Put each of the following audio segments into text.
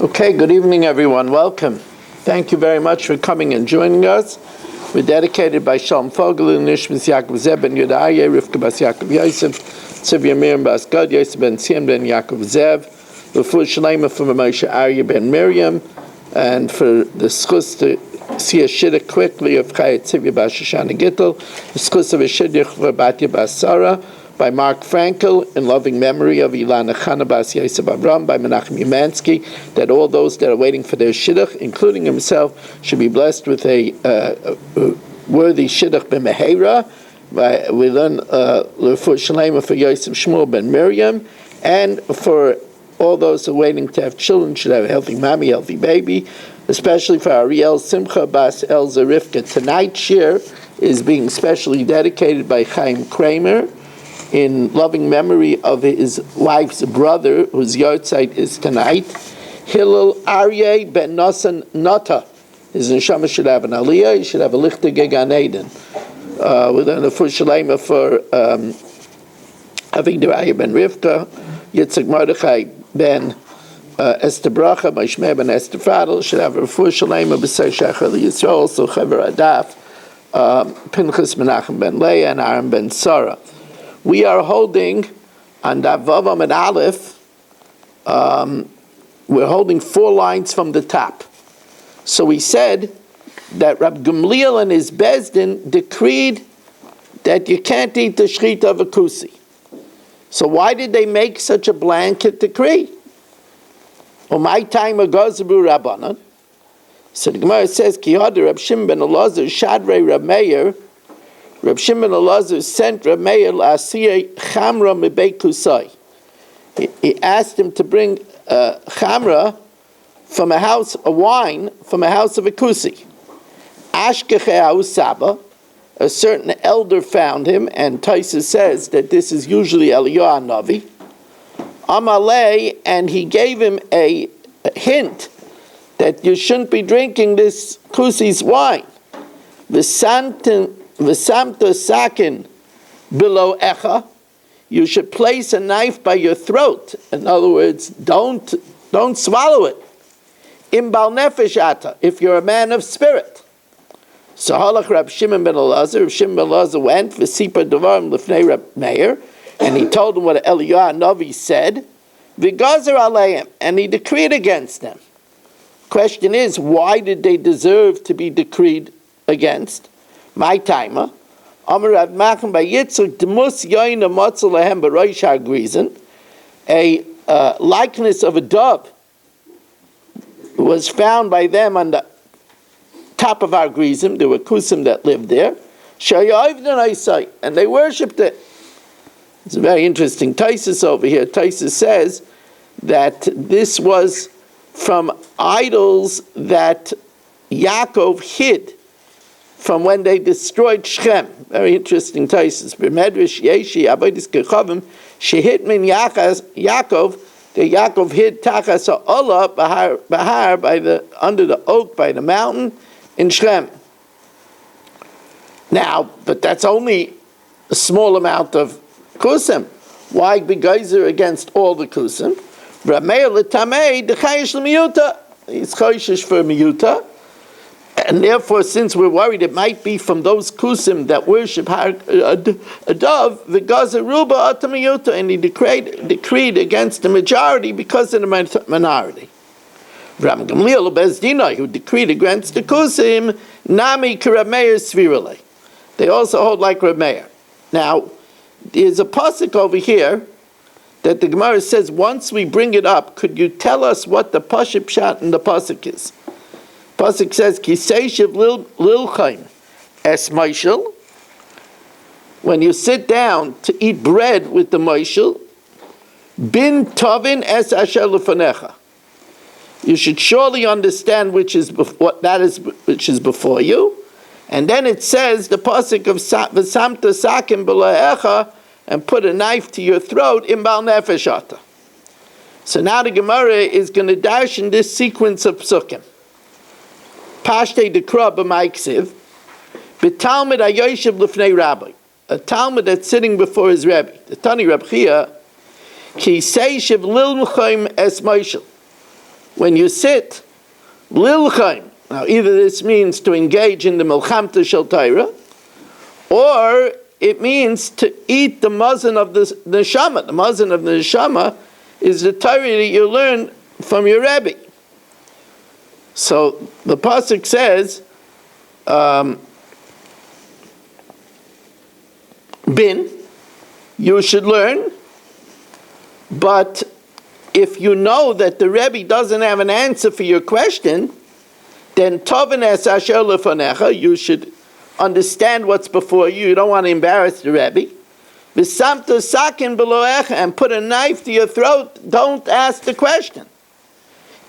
Okay, good evening, everyone. Welcome. Thank you very much for coming and joining us. We're dedicated by Shalom Fogel, Nishmas Yaakov Zeb ben Yudaya, Rivka Bas Yaakov Yosef, Tzivya Miriam Bas Gad, Yosef ben Siem ben Yaakov Zev, L'fu Shalema for Moshe Arya ben Miriam, and for the schus to see a shidduch quickly of Chayat Tzivya Bas Shoshana Gittel, the schus of a shidduch for Batya Bas Sarah, by Mark Frankel, in loving memory of Ilana Chana Bas Yosef Abram, by Menachem Umansky, that all those that are waiting for their shidduch, including himself, should be blessed with a worthy shidduch b'mehera. We learn L'fu Shalema for Yosef Shmuel ben Miriam, and for all those who are waiting to have children, should have a healthy mommy, healthy baby, especially for Ariel Simcha Bas El Zarifka. Tonight's shir is being specially dedicated by Chaim Kramer, in loving memory of his wife's brother, whose yahrzeit is tonight, Hillel Aryeh ben Nasan Nata. His neshama should have an aliyah, he should have a lichter gegan Eden. With an L'fu Shalema for having the Aryeh ben Rivka, Yitzchak Mordechai ben Esther Bracha, Moshe ben Esther Fadel, should have a L'fu Shalema b'Sei Shachar Yisrael, so Chaver Adaf, Pinchas Menachem ben Leah, and Aaron ben Sarah. We are holding on Daf Vav and Aleph. We're holding 4 lines from the top. So we said that Rab Gamliel and his Bezdin decreed that you can't eat the shechita of a kusi. So why did they make such a blanket decree? Well, my time ago, Zabru Rabbanan. So the Gemara says, Ki hada Rab Shimon ben Elazar Shadrei Rab Meir. Rab Shimon Elazar sent Rab Meir l'asiyeh chamra mebeit kusai. He asked him to bring chamra from a house, a wine from a house of a kusi. Ashkeche Saba, a certain elder found him, and Taisa says that this is usually Eliyahu Navi. Amalei, and he gave him a hint that you shouldn't be drinking this kusi's wine. V'samta sakin below echa, you should place a knife by your throat. In other words, don't swallow it. Imbal nefesh ata, if you're a man of spirit. So halach Rab Shimon ben Elazar. Rab Shimon ben Elazar went v'sipa devarim lefnei Rab Meir, and he told him what Eliyahu Navi said. V'gazer aleim, and he decreed against them. Question is, why did they deserve to be decreed against? My timer, Amar Rav Machem by Yitzchak Demus Yoin Amatzel Lehem B'Roish HaGrizin, a likeness of a dove was found by them on the top of our Grizim. There were Kusim that lived there. And they worshipped it. It's a very interesting Taisus over here. Taisus says that this was from idols that Yaakov hid from when they destroyed Shechem. Very interesting Taisus. B'medrash Yeshi Avodas Kechavim shehit min Yaakov. The Yaakov hid tachas ha'olah bahar by the under the oak by the mountain in Shechem. Now, but that's only a small amount of kusim. Why be geyser against all the kusim? Rameir l'tamei dechayish l'miyuta. He's chayshish for miyuta. And therefore, since we're worried it might be from those kusim that worship a dove, the gazer ruba atamiyuta, and he decreed against the majority because of the minority. Ram Gamliel Bezdinai, who decreed against the kusim, nami k'Rameir svirale. They also hold like Rameir. Now, there's a pasuk over here that the Gemara says, once we bring it up, could you tell us what the pashut pshat in the pasuk is? Pasuk says, Kiseishiv lilchaim es moishel. When you sit down to eat bread with the moishel, bin tovin es asher lefanecha. You should surely understand which is before you. And then it says the pasuk of v'samta sakim b'lo'echa, and put a knife to your throat, imbal nefesh ata. So now the Gemara is going to dash in this sequence of psukim. Pashte dekra b'maiksiv, b'talmud hayoyshev l'fnei rabbi, a talmud that's sitting before his rabbi. The Tani Rab Chia, ki seishiv lil m'chaim es moishel. when you sit, lilchaim. Now, either this means to engage in the milchamta shel Torah, or it means to eat the mazon of the neshama. The mazon of the neshama is the Torah that you learn from your Rebbe. So the pasuk says, bin, you should learn, but if you know that the Rebbe doesn't have an answer for your question, then Tovin es asher lefanecha, you should understand what's before you. You don't want to embarrass the Rebbe. V'samta sakin beloecha, and put a knife to your throat. Don't ask the question.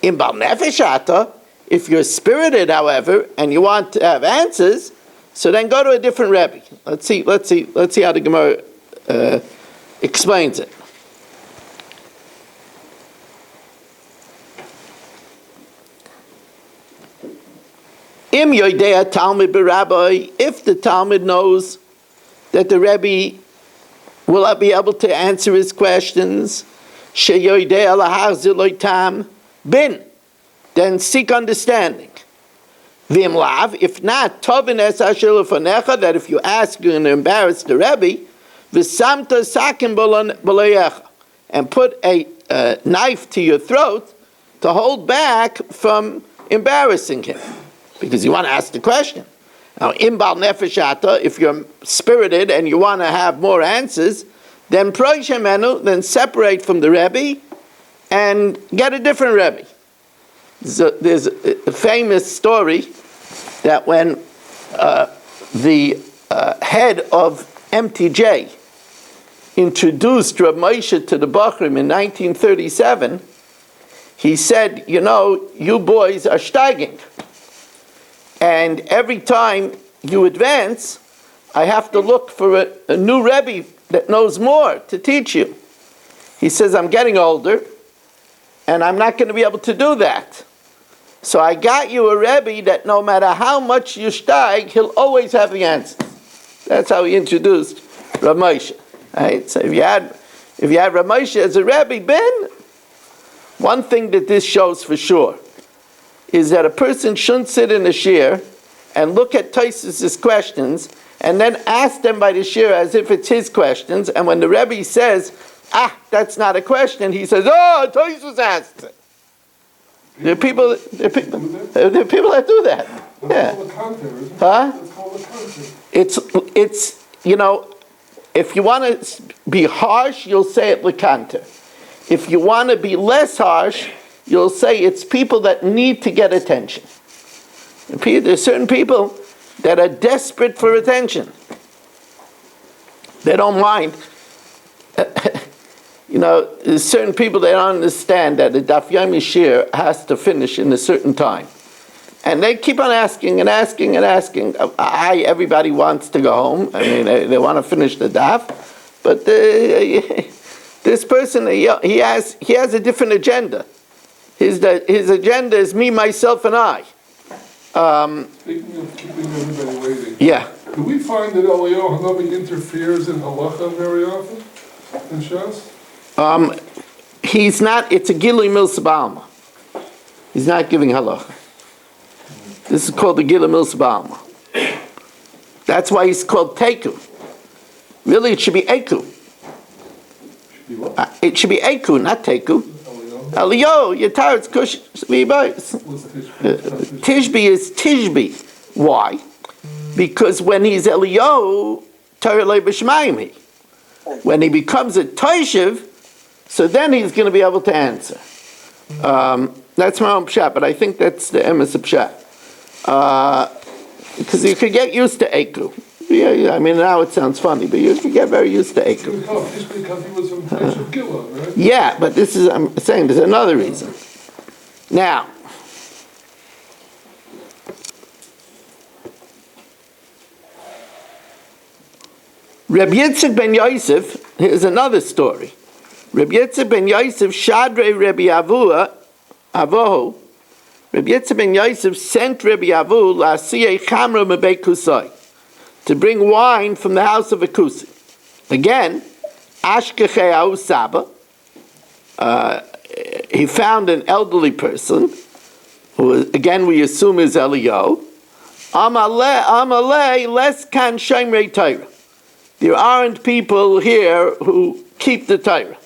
In bal nefesh ata, if you're spirited, however, and you want to have answers, so then go to a different Rebbe. Let's see how the Gemara explains it. Im yoidea Talmud b'Rabbi, if the Talmud knows that the Rebbe will not be able to answer his questions, she yoidea lahachzir lo tam bin, then seek understanding. V'im lav, if not, tovin es asher lefanecha, that if you ask, you're going to embarrass the Rebbe, v'samta sakin b'loyecha, and put a knife to your throat to hold back from embarrassing him, because you want to ask the question. Now, imbal nefesh ata, if you're spirited and you want to have more answers, then proish hemenu, then separate from the Rebbe and get a different Rebbe. There's a famous story that when the head of MTJ introduced Rav Moshe to the Bachrim in 1937, he said, you know, you boys are steiging. And every time you advance, I have to look for a new Rebbe that knows more to teach you. He says, I'm getting older, and I'm not going to be able to do that. So I got you a Rebbe that no matter how much you steig, he'll always have the answers. That's how he introduced Rav Moshe. Right? So if you had Rav Moshe as a Rebbe, Ben, one thing that this shows for sure is that a person shouldn't sit in a shir and look at Tosfos' questions and then ask them by the shir as if it's his questions, and when the Rebbe says, that's not a question, he says, Tosfos asked it. There are people that do that. That's called a counter, isn't it? Huh? That's called a counter. It's if you want to be harsh, you'll say it lekanter. If you want to be less harsh, you'll say it's people that need to get attention. There's certain people that are desperate for attention. They don't mind. There's certain people that don't understand that the Daf Yomi Shir has to finish in a certain time. And they keep on asking and asking and asking. Everybody wants to go home. I mean, they want to finish the Daf. But this person, he has a different agenda. His agenda is me, myself, and I. Speaking of keeping everybody waiting. Yeah. Do we find that Eliyahu Hanavi interferes in halacha very often in Shas? He's not. It's a Gilui Milsa B'Alma. He's not giving halacha. This is called the Gilui Milsa B'Alma. That's why he's called Teku. Really, it should be Eku. Should be what? It should be Eku, not Teku. Eliyahu, your tired's kush. Tishbi is Tishbi. Why? Because when he's Eliyahu, Torah le b'shmayim. When he becomes a Toshiv, so then he's going to be able to answer. That's my own pshat, but I think that's the emes of pshat. Because you could get used to Eku. Yeah, I mean, now it sounds funny, but you could get very used to Eku. Just because he was from Toshiv Gila, right? Yeah, but I'm saying there's another reason. Now, Reb Yitzchak ben Yosef, here's another story. Reb Yitzchak ben Yosef, Shadrei Rebbe Avohu, Reb Yitzchak ben Yosef sent Rebbe Avu la'asiyei chamra mebeit kusai, to bring wine from the house of a kusi. Again, Ashkechei Ahu Saba, he found an elderly person, who again we assume is Eliyahu. Amalei less kan shemrei Torah. There aren't people here who keep the Torah.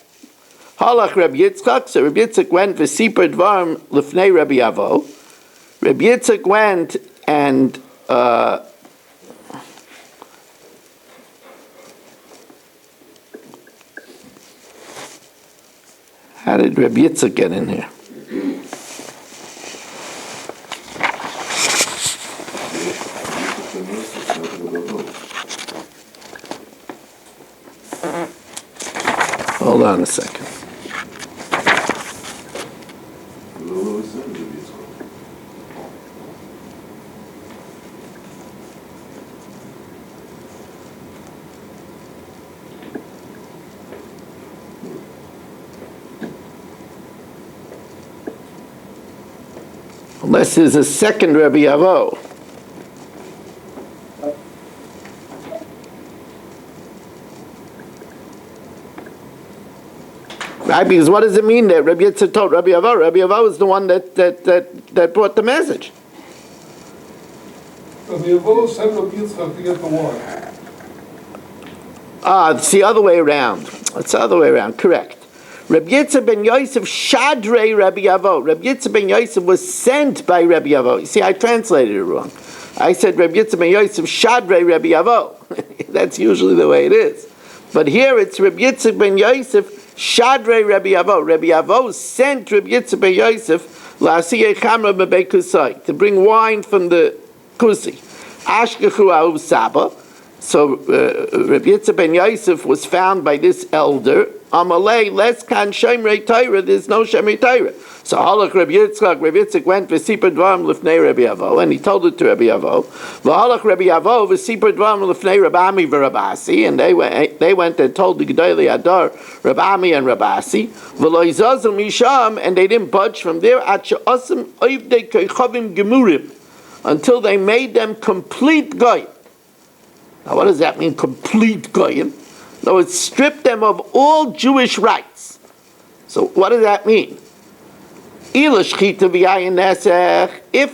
Halach Reb Yitzchak, so Reb Yitzchak went v'sipar dvarim lifnei Rabbi Avo. Reb Yitzchak went and how did Reb Yitzchak get in here? Hold on a second. Unless there's a second Rabbi Avo. Right, because what does it mean that Rabbi Yitzchak told Rabbi Avo? Rabbi Avo is the one that brought the message. Rabbi Avo sent Rabbi Yitzchak to get the wine. It's the other way around. It's the other way around, correct. Rabbi Yitzchak ben Yosef Shadrei Rabbi Avo. Rabbi Yitzchak ben Yosef was sent by Rabbi Avo. You see, I translated it wrong. I said Rabbi Yitzchak ben Yosef Shadrei Rabbi Avo. That's usually the way it is. But here it's Rabbi Yitzchak ben Yosef Shadrei Rabbi Avo. Rabbi Avo sent Rabbi Yitzchak ben Yosef La'asiyei chamra b'bei kusai, to bring wine from the kusi. Ashkechu ahu saba. So Rabbi Yitzchak ben Yosef was found by this elder. Amalei les kan shemrei Torah. There's no shemrei Torah. So halach Rabbi Yitzchak went v'sipar dvarim lifnei Rabbi Avo, and he told it to Rabbi Avo. V'halach Rabbi Avo v'sipar dvarim lifnei Rabbi Ami v'Rabasi, and they went and told the Gedolei Adar, Rabbi Ami and Rabasi. V'lo yizazul misham, and they didn't budge from there. At she'asim oivdei kochavim gemurim, until they made them complete goyim. Now, what does that mean, complete goyim? No, it stripped them of all Jewish rights. So, what does that mean? If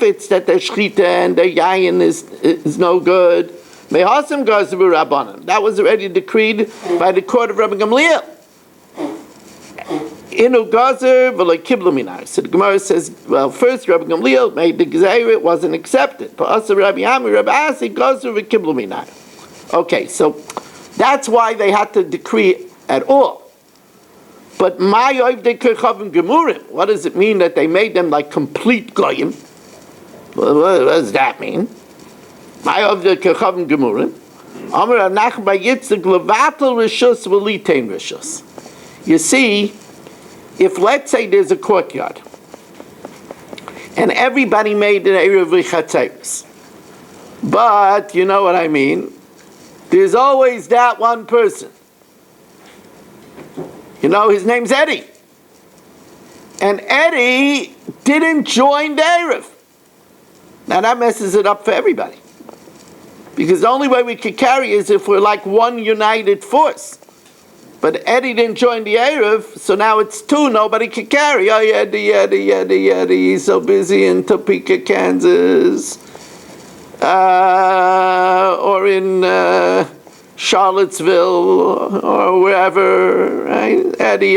it's that the shchita and the yayin is no good, that was already decreed by the court of Rabbi Gamliel. Inu gazer v'lo kiblu minai. So the Gemara says, well, first Rabbi Gamliel made the gezeira, it wasn't accepted. But also Rabbi Ami, Rabbi Asi, gazer v'kiblu minai. Okay, so that's why they had to decree at all. But my oivdei kochavim gemurim, what does it mean that they made them like complete goyim? What does that mean? My oivdei kochavim gemurim. Amar anach by Yitzchak levatel rishus v'litein rishus. You see, if let's say there's a courtyard and everybody made an erev v'chatzeres, but you know what I mean, there's always that one person. You know, his name's Eddie. And Eddie didn't join the erev. Now that messes it up for everybody. Because the only way we could carry is if we're like one united force. But Eddie didn't join the erev, so now it's two, nobody could carry. Oh, Eddie, he's so busy in Topeka, Kansas. Or in Charlottesville, or wherever, right? Eddie.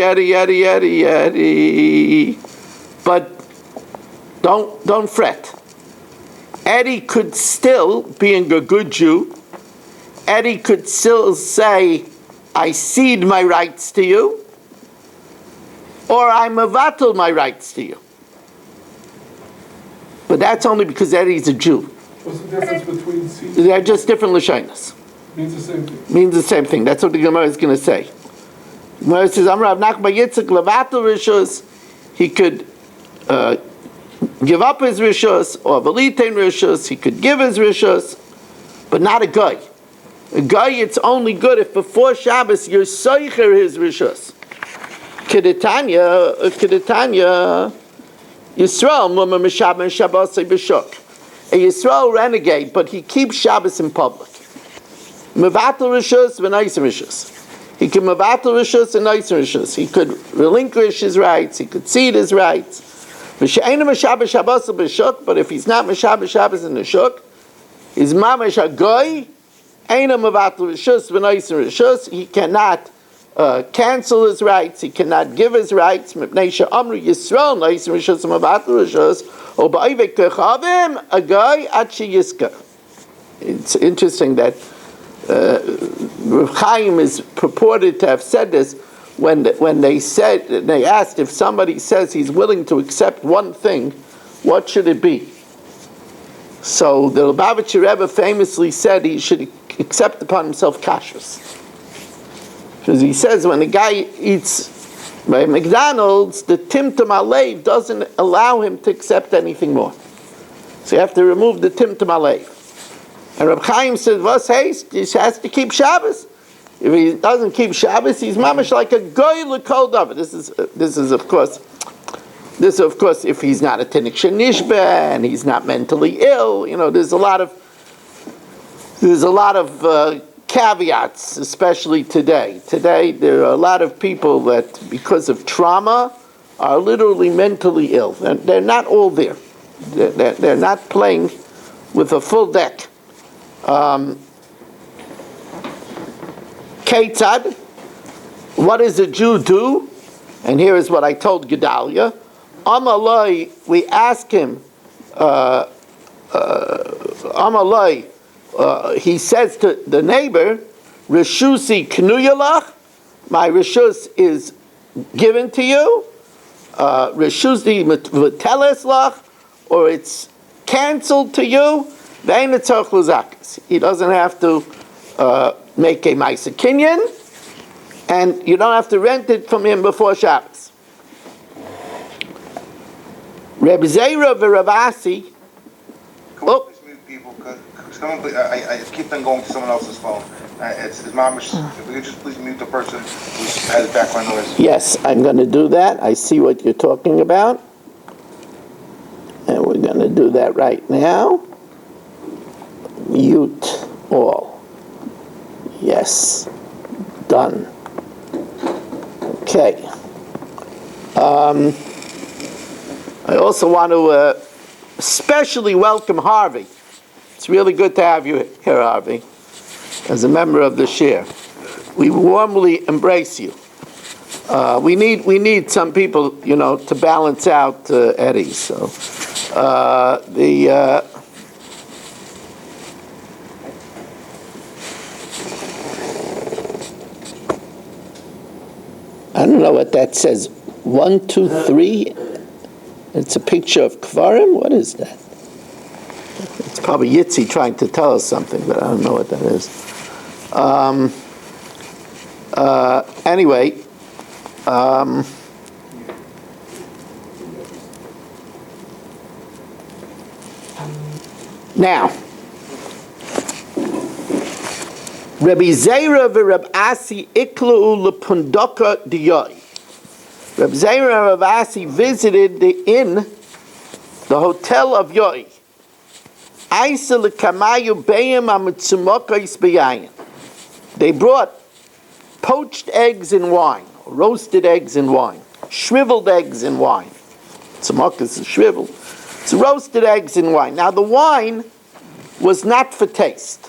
But don't fret. Eddie could still, being a good Jew, Eddie could still say, I cede my rights to you, or I mevatel my rights to you. But that's only because Eddie's a Jew. What's the difference between ceding? They're just different lashonos. Means the same thing. Means the same thing. That's what the Gemara is going to say. The Gemara says, Amar Rav Nachman Yitzchak levatel rishus. He could give up his rishus, or v'litein rishus. He could give his rishus, but not a guy. A guy, it's only good if before Shabbos you're soicher his rishus. Kedetanya, Yisrael mumma mishabah shabbosei b'shuk. A Yisrael renegade, but he keeps Shabbos in public. Mevatel rishus v'nais rishus. He can mevatel rishus and nicer rishus. He could relinquish his rights. He could cede his rights. But if he's not Meshabah Shabbos in the Shuk, he's Mamash Agoy, Eina mevatel rishus v'nicer rishus. He cannot cancel his rights. He cannot give his rights. Mipnei she'amru Yisrael nicer rishus mevatel rishus. O ba'ivek kechavim Agoy ad sheyiska. It's interesting that Rav Chaim is purported to have said this when they asked if somebody says he's willing to accept one thing, what should it be? So the Lubavitcher Rebbe famously said he should accept upon himself kashrus, because he says when a guy eats by McDonald's, the timtum alev doesn't allow him to accept anything more, so you have to remove the timtum alev. And Reb Chaim said, "What's haste? He has to keep Shabbos. If he doesn't keep Shabbos, he's mamish like a goy l'kol davar." This is of course if he's not a tinnik shenishbe and he's not mentally ill. There's a lot of caveats, especially today. Today there are a lot of people that, because of trauma, are literally mentally ill. They're not all there. They're not playing with a full deck. Ketzad, what does a Jew do? And here is what I told Gedalia. Amalai, we ask him, Amalai, he says to the neighbor, Rishusi knuyalach, my Rishus is given to you, Rishusi v'teles lach, or it's canceled to you. He doesn't have to make a Maisa Kinyan, and you don't have to rent it from him before Shabbos. Reb Zera v'Ravasi. Oh. Please mute people, because I keep on going to someone else's phone. It's mamish. If we could just please mute the person who has background noise. Yes, I'm going to do that. I see what you're talking about, and we're going to do that right now. Mute all. Yes. Done. Okay. I also want to especially welcome Harvey. It's really good to have you here, Harvey, as a member of the share. We warmly embrace you. We need some people, to balance out Eddie. So I don't know what that says. 1, 2, 3. It's a picture of Kvarim? What is that? It's probably Yitzi trying to tell us something, but I don't know what that is. Anyway, now, Rabbi Zera v'Rab Asi iklu lepundoka diyoy. Rabbi Zera and Rab Asi visited the inn, the hotel of Yoi. Aisa lekamayu beyim amutzumokos beyayin. They brought poached eggs and wine, roasted eggs and wine, shriveled eggs and wine. Tzumokos is shriveled. It's roasted eggs and wine. Now the wine was not for taste.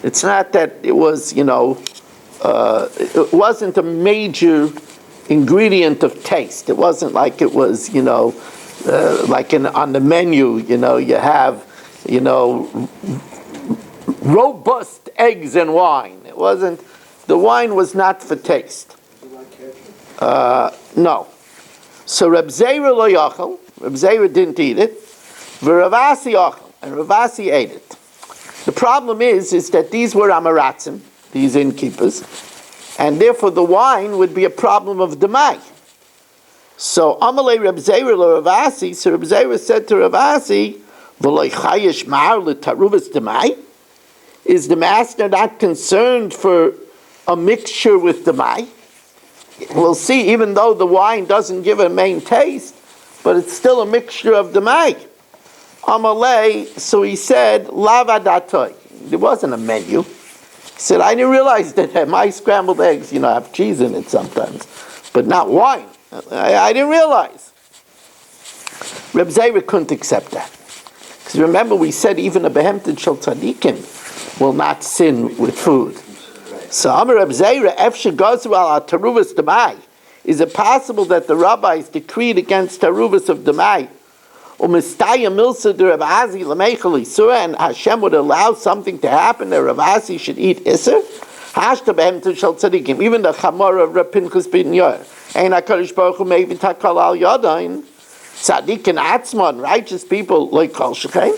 It's not that it was, it wasn't a major ingredient of taste. It wasn't like it was, like on the menu, you have, robust eggs and wine. It wasn't, the wine was not for taste. No. So Reb Zera lo yachal, Reb Zera didn't eat it, v'Ravasi yachal, and Ravasi ate it. The problem is that these were Amaratzim, these innkeepers, and therefore the wine would be a problem of Demai. So Amalei Reb Zera lo Ravasi, so Reb Zera said to Ravasi, V'loi chayesh mar l'taruvas Demai? Is the master not concerned for a mixture with Demai? We'll see, even though the wine doesn't give a main taste, but it's still a mixture of Demai. Amalei, so he said, Lava datoi. There wasn't a menu. He said, I didn't realize that my scrambled eggs, have cheese in it sometimes, but not wine. I didn't realize. Reb Zera couldn't accept that. Because remember, we said even a behemted shel tzadikim will not sin with food. So Amar Reb Zera, efshe gazru al taruvas demai. Is it possible that the rabbis decreed against taruvas of demai? Umistaya milsa de Reb Azi lemeichel isura, and Hashem would allow something to happen that Reb Azi should eat iser? Hashta behemted shel tzadikim. Even the chamor of Reb Pinchas ben Yair. Ein HaKadosh Baruch Hu meivi takal al yadayin. Tzaddik and Atzman, righteous people, like Kol Shechein.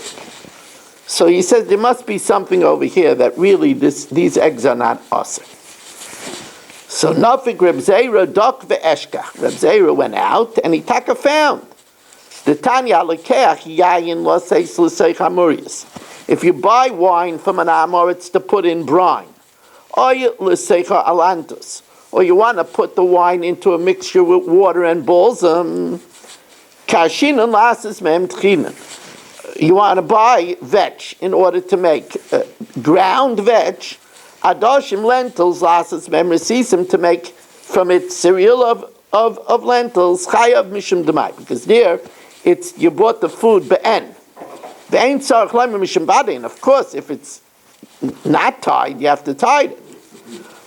So he says there must be something over here that really these eggs are not aser. So Nafik Reb Zera dok ve'eshkach. Reb Zera went out and he found the Tanya lekeach yayin loseis l'sei chamurius. If you buy wine from an amor, it's to put in brine. Or l'seicha alantus. Or you want to put the wine into a mixture with water and balsam. Kashinan lasses mem tchinan. You want to buy veg in order to make ground veg. Adoshim lentils lasses mem resisim to make from it cereal of lentils. Chayav mishum demai, because there you bought the food be'en. Be'en tzarich lemer mishum badein. Of course, if it's not tied, you have to tie it.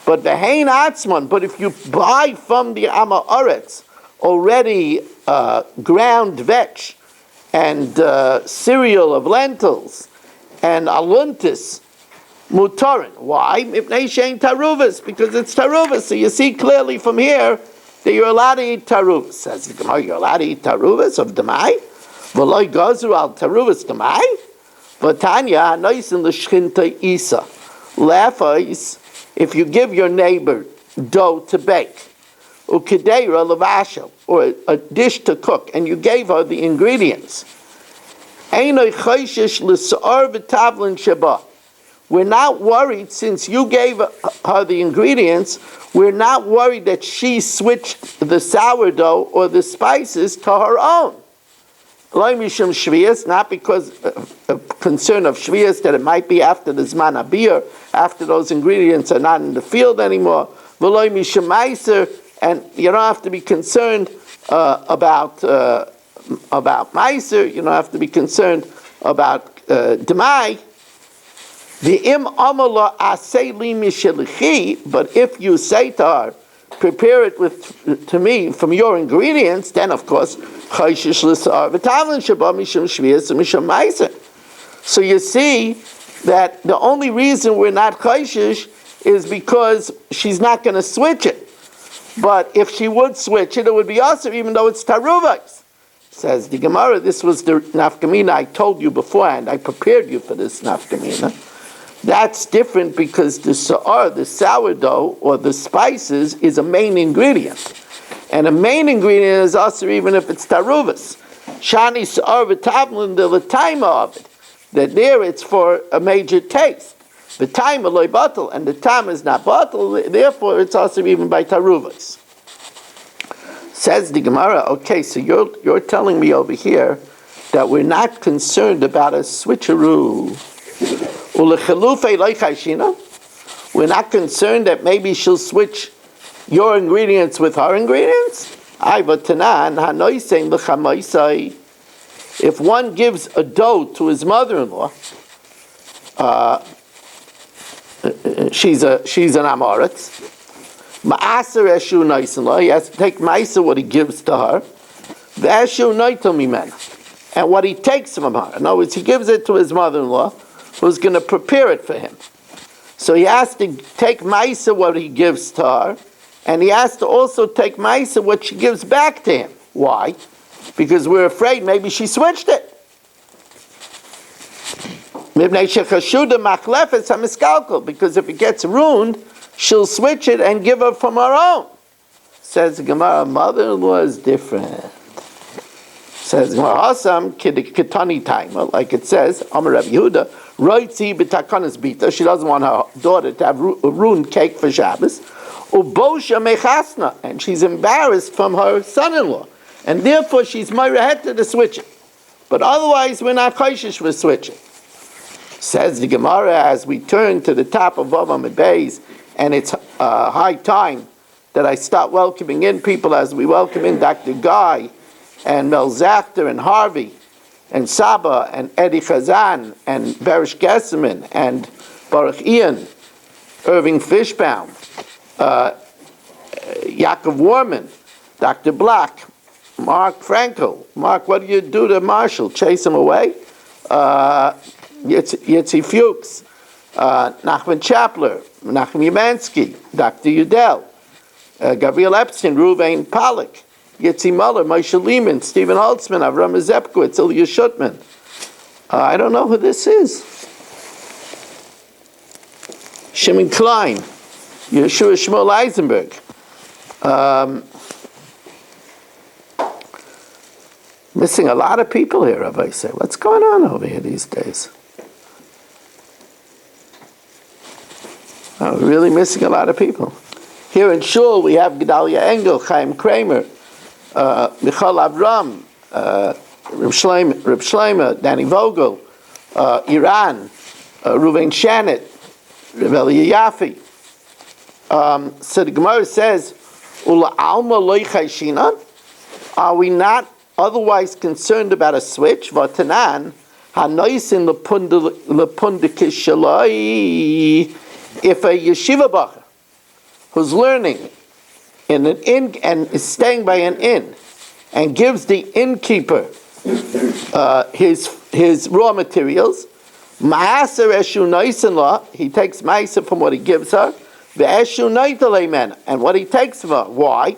But be'ein atzman. But if you buy from the Amaretz already ground veg and cereal of lentils and aluntis mutarin. Why? Mipnei shein taruvas, because it's taruvas. So you see clearly from here that you're allowed to eat taruvas. Says the Gemara, you're allowed to eat taruvas of demai. V'loi gazru al taruvas demai. V'tanya noisin l'shchinta isa. Lefais, if you give your neighbor dough to bake, ukedeira levashel, or a dish to cook, and you gave her the ingredients. Einoi chayshish l'sa'ar v'tavlin sheba. We're not worried, since you gave her the ingredients, we're not worried that she switched the sourdough or the spices to her own. Lo mishum shvius, not because of concern of shvius, that it might be after the zman habir, after those ingredients are not in the field anymore. V'lo mishum meiser, and you don't have to be concerned about meiser. You don't have to be concerned about demai. The im amala asay li mishelichi, but if you say to her, prepare it to me from your ingredients, then of course chayshish l'sar v'tavlin sheba mishum shvius mishum meiser. So you see that the only reason we're not chayshish is because she's not going to switch it. But if she would switch it, it would be aser, even though it's taruvais. Says the Gemara, this was the nafkamina I told you beforehand. I prepared you for this nafkamina. That's different because the sourdough, or the spices, is a main ingredient. And a main ingredient is aser even if it's taruvas. Shani sa'ar v'tavlin the l'taima of it. That there it's for a major taste. The time loy bottle, and the time is not bottle, therefore it's also even by taruvas. Says the Gemara, okay, so you're telling me over here that we're not concerned about a switcheroo. We're not concerned that maybe she'll switch your ingredients with her ingredients. If one gives a dough to his mother-in-law, she's an Amoritz. Ma'aser eshu noisin. He has to take ma'aser what he gives to her. Ve'eshu noitom mimena, and what he takes from her. In other words, he gives it to his mother-in-law, who's going to prepare it for him. So he has to take ma'aser what he gives to her, and he has to also take ma'aser what she gives back to him. Why? Because we're afraid maybe she switched it. Because if it gets ruined, she'll switch it and give her from her own. Says the Gemara, mother-in-law is different. Says Gemara, like it says, Amar Rabbi Yehuda, she doesn't want her daughter to have a ruined cake for Shabbos. And she's embarrassed from her son-in-law. And therefore she's meirehet to switch it. But otherwise we're not chayshish for switching. Says the Gemara, as we turn to the top of Vav Amud Beis, and it's high time that I start welcoming in people as we welcome in Dr. Guy and Mel Zachter and Harvey and Saba and Eddie Chazan and Berish Gesserman and Baruch Ian, Irving Fishbaum, Yaakov Warman, Dr. Black, Mark Frankel. Mark, what do you do to Marshall? Chase him away? Yitzi Fuchs, Nachman Chapler, Nachman Yamansky, Dr. Udell, Gabriel Epstein, Ruvain Pollack, Yitzi Muller, Moshe Lehman, Stephen Holtzman, Avram Zepkowitz, Ilya Shutman. I don't know who this is. Shimon Klein, Yeshua Shmuel Eisenberg. Missing a lot of people here, Rabbi say. What's going on over here these days? Oh, really missing a lot of people. Here in Shul, we have Gedalia Engel, Chaim Kramer, Michal Avram, Reb Shleimer, Danny Vogel, Iran, Reuven Shanit, Reb Eliyah Yafi. So the Gemara says, Ula Alma Loi Chayshinan? Are we not otherwise concerned about a switch? Vatanan, Hanoisin Lepundikishalai. If a yeshiva bacher who's learning in an inn and is staying by an inn and gives the innkeeper his raw materials, ma'aser eshu noisin la, he takes ma'aser from what he gives her, ve'eshu noital amen, and what he takes from her. Why?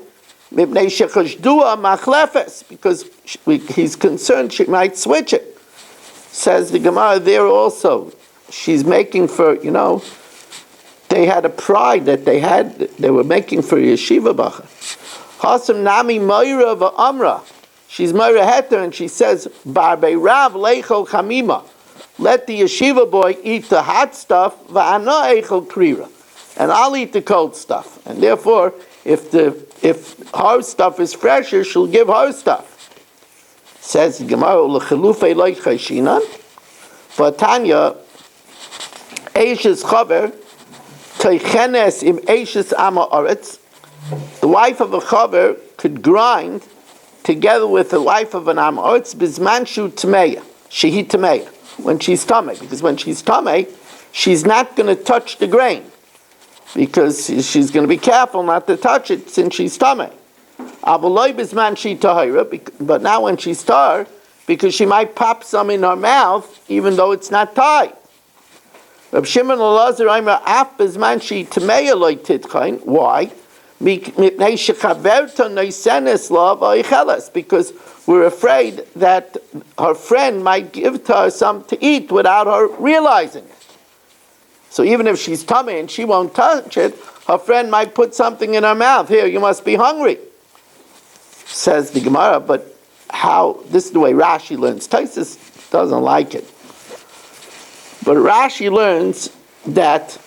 Mipnei shechashdua machlefes, because he's concerned she might switch it. Says the Gemara there also, she's making for, they had a pride that they were making for yeshiva bacha. Hasam nami moira va'amra. She's moira heter, and she says, Barbei rav leichol chamima. Let the yeshiva boy eat the hot stuff, va'ana eichol krira, and I'll eat the cold stuff. And therefore, if her stuff is fresher, she'll give her stuff. Says the Gemara, l'chelufei loy chayshinan. But Tanya, Eishes chaver, Teichenes im Eishes ama oretz. The wife of a chaver could grind together with the wife of an am oretz bizman shu tmeya, shehi tmeya, when she's tamei, because when she's tamei, she's not going to touch the grain, because she's going to be careful not to touch it since she's tamei. Avaloi bizman shi tahira, but now when she's tar, because she might pop some in her mouth, even though it's not tied. Reb Shimon Elazar Aimer af bezman shi tmeya loy titchain. Why? Because we're afraid that her friend might give to her some to eat without her realizing it. So even if she's tummy and she won't touch it, her friend might put something in her mouth. Here, you must be hungry. Says the Gemara, but how? This is the way Rashi learns. Taisus doesn't like it. But Rashi learns that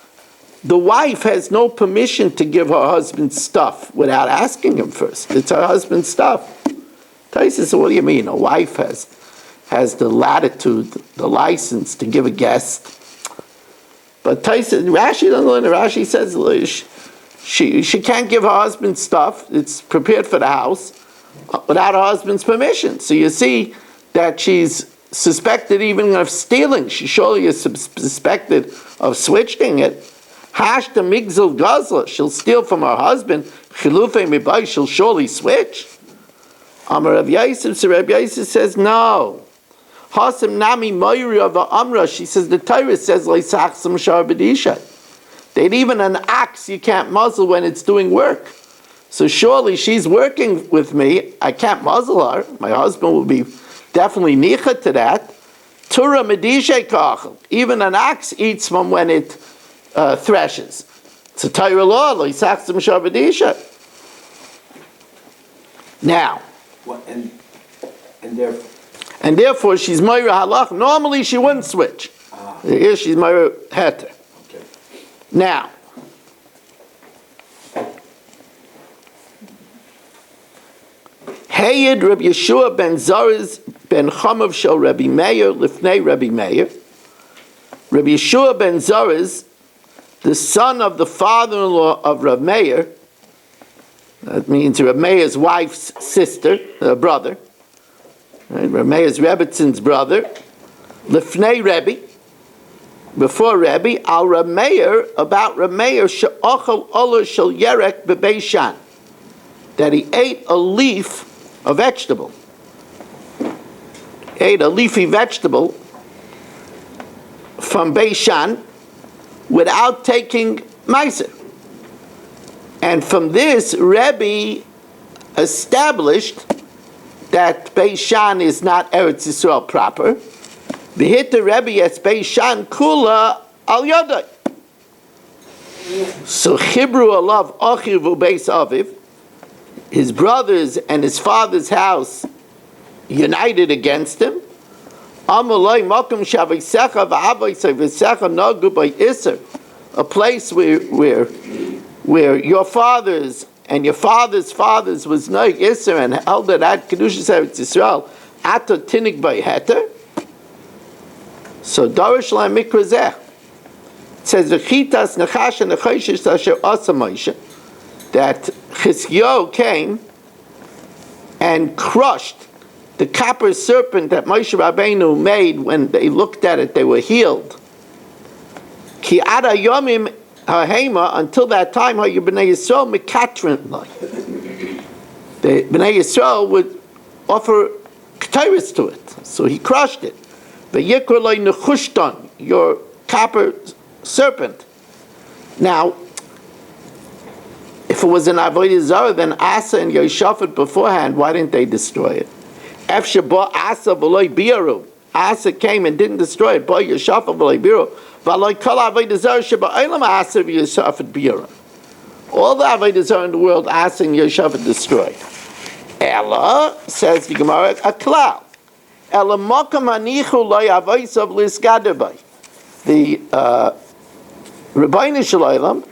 the wife has no permission to give her husband stuff without asking him first. It's her husband's stuff. Taisus says, what do you mean? A wife has the latitude, the license to give a guest. But Rashi doesn't learn it. Rashi says she can't give her husband stuff. It's prepared for the house without her husband's permission. So you see that she's suspected even of stealing. She surely is suspected of switching it. Hash the migzal gazla. She'll steal from her husband. Chilufei mibay. She'll surely switch. Amar Rav Yosef. So Rav Yosef says no. Hasim nami moiri of amra. She says the Torah says leisachsam shar b'disha. That even an ox you can't muzzle when it's doing work. So surely she's working with me. I can't muzzle her. My husband will be definitely nicha to that. Tura medisha kachel. Even an ox eats from when it threshes. It's a Torah law. Leisachsam shar b'disha. Now. Well, and therefore she's moira halach. Normally she wouldn't switch. Here she's moira heter. Okay. Now. Hayed Rabbi Yeshua ben Zariz ben Chamav shel Rabbi Meir lifnei Rabbi Meir. Rabbi Yeshua ben Zorez, the son of the father-in-law of Rav Meir, that means Rav Meir's wife's sister, brother, right? Rav Meir's Rebbitzon's brother, Lifnei Rebbe, before Rebbe, al Rav Meir, about Rav Meir, she'ochel olah shel yerek bebeishan, that he ate a leaf, a vegetable, ate a leafy vegetable from Beishan without taking meiser. And from this, Rebbe established that Beishan is not Eretz Yisrael proper. V'hita Rebbe es Beishan kula al yodai. So Chibru alav achiv ubeis aviv, his brothers and his father's house united against him. Amalai makom shavisecha v'avaisei v'secha nagu by Isser, a place where your fathers and your fathers' fathers was noig Isser and held it at Kedushas Eretz Yisrael, ato tinig by heter. So Darish la mikra zeh. It says v'chitas nechash and nechoshish asher asa Moshe, that Chizkiyahu came and crushed the copper serpent that Moshe Rabbeinu made. When they looked at it, they were healed. Ki ada yomim ha'hema, until that time, how you Bnei Yisrael mekatrin like. The Bnei Yisrael would offer ketores to it, so he crushed it. V'yikra lo nechushtan, your copper serpent. Now, if it was an avodah zarah, then Asa and Yoshafat beforehand, why didn't they destroy it? Efshe ba Asa v'loy biaru. Asa came and didn't destroy it. Ba Yoshafat v'loy biaru. V'loy kol avodah zarah sheba olam Asa v'Yoshafat biaru. All the avodah zarah in the world, Asa and Yoshafat destroyed. Ella, says the Gemara, a klal. Ella makam anichu loy avoisav liskadabai. The Rebbeinu Shalom,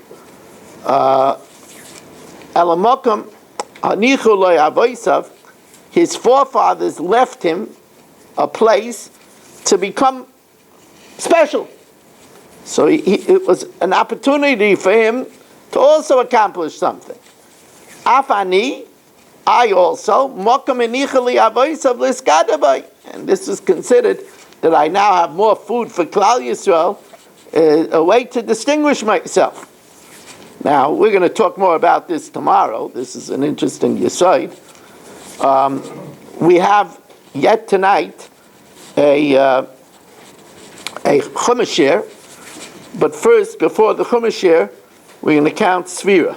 Elamakam Anichu Lo Avoisav, his forefathers left him a place to become special. So it was an opportunity for him to also accomplish something. Afani, I also, Makam Anichu Lo Avoisav Liskadabai. And this is considered that I now have more food for Klal Yisrael, a way to distinguish myself. Now, we're going to talk more about this tomorrow. This is an interesting yesod. We have yet tonight a Chumash shir, but first, before the Chumash shir, we're going to count Sfira.